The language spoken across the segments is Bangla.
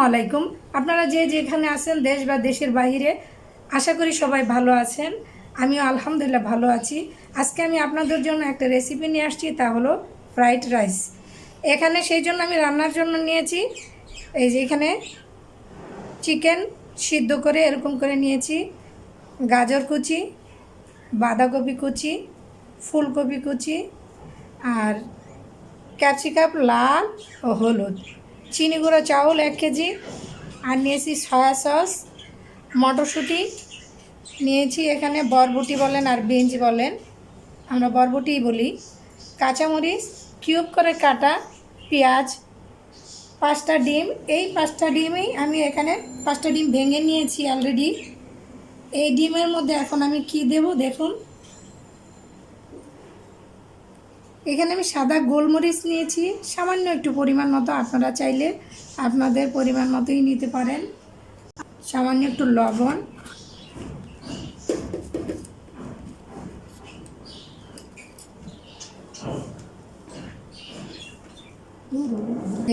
আলাইকুম। আপনারা যে যেখানে আছেন দেশ বা দেশের বাইরে, আশা করি সবাই ভালো আছেন। আমিও আলহামদুলিল্লাহ ভালো আছি। আজকে আমি আপনাদের জন্য একটা রেসিপি নিয়ে আসছি, তা হলো ফ্রাইড রাইস। এখানে সেই জন্য আমি রান্নার জন্য নিয়েছি, এই যে এখানে চিকেন সিদ্ধ করে এরকম করে নিয়েছি, গাজর কুচি, বাঁধাকপি কুচি, ফুলকপি কুচি, আর ক্যাপসিকাম লাল ও হলুদ, চিনি গুঁড়ো চাউল 1 কেজি, আর নিয়েছি সয়া সস, মটরশুঁটি নিয়েছি, এখানে বরবটি বলেন আর বিনস বলেন, আমরা বরবটিই বলি, কাঁচামরিচ কিউব করে কাটা, পেঁয়াজ, 5টা ডিম। এই 5টা ডিমই আমি এখানে 5টা ডিম ভেঙে নিয়েছি অলরেডি। এই ডিমের মধ্যে এখন আমি কি দেব দেখুন। এখানে আমি সাদা গোলমরিচ নিয়েছি সামান্য একটু পরিমাণ মতো, আপনারা চাইলে আপনাদের পরিমাণ মতোই নিতে পারেন। সামান্য একটু লবণ,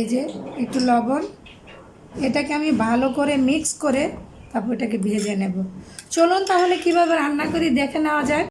এই যে একটু লবণ, এটাকে আমি ভালো করে মিক্স করে তারপর এটাকে ভেজে নেব। চলুন তাহলে কিভাবে রান্না করি দেখে নেওয়া যায়।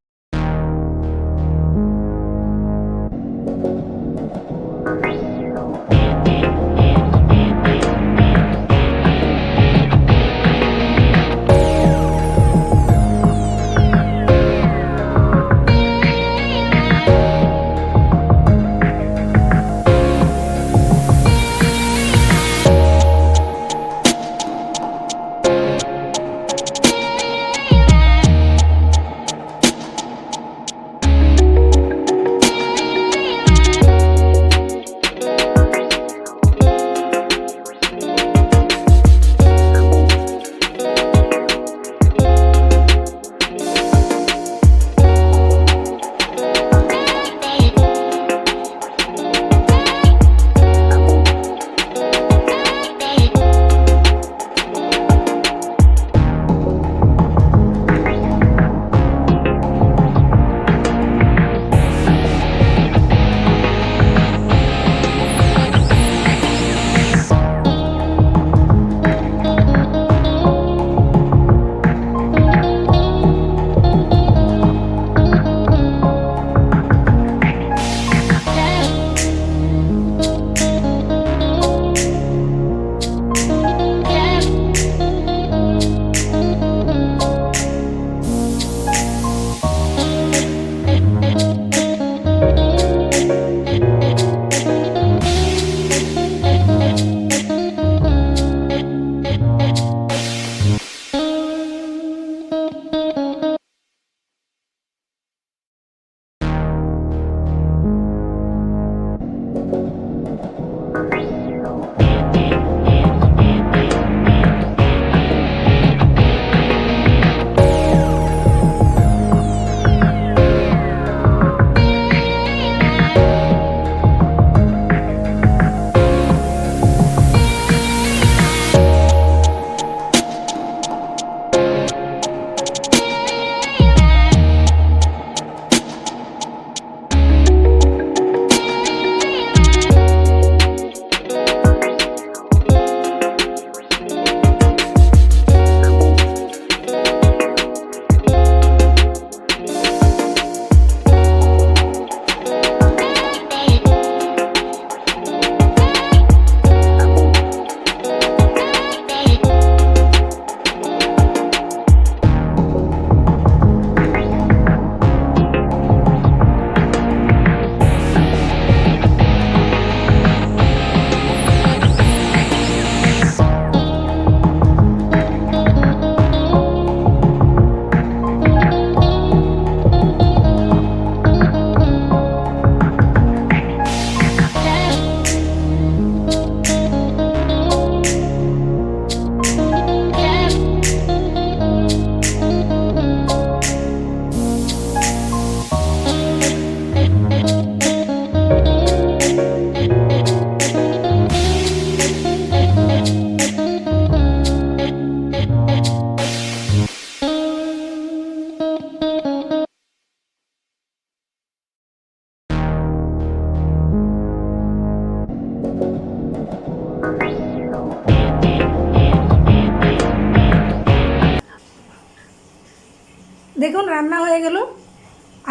রান্না হয়ে গেল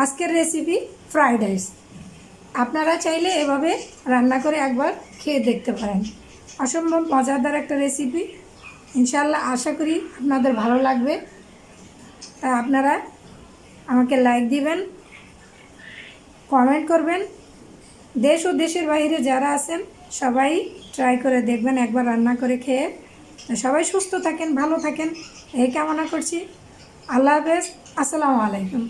আজকের রেসিপি ফ্রাইড রাইস। আপনারা চাইলে এভাবে রান্না করে একবার খেয়ে দেখতে পারেন। অসম্ভব মজাদার একটা রেসিপি, ইনশাল্লাহ আশা করি আপনাদের ভালো লাগবে। তা আপনারা আমাকে লাইক দিবেন, কমেন্ট করবেন। দেশ ও দেশের বাইরে যারা আছেন সবাই ট্রাই করে দেখবেন একবার রান্না করে খেয়ে। তো সবাই সুস্থ থাকেন, ভালো থাকেন এই কামনা করছি। আল্লাহ হাফেজ, আসসালামু আলাইকুম।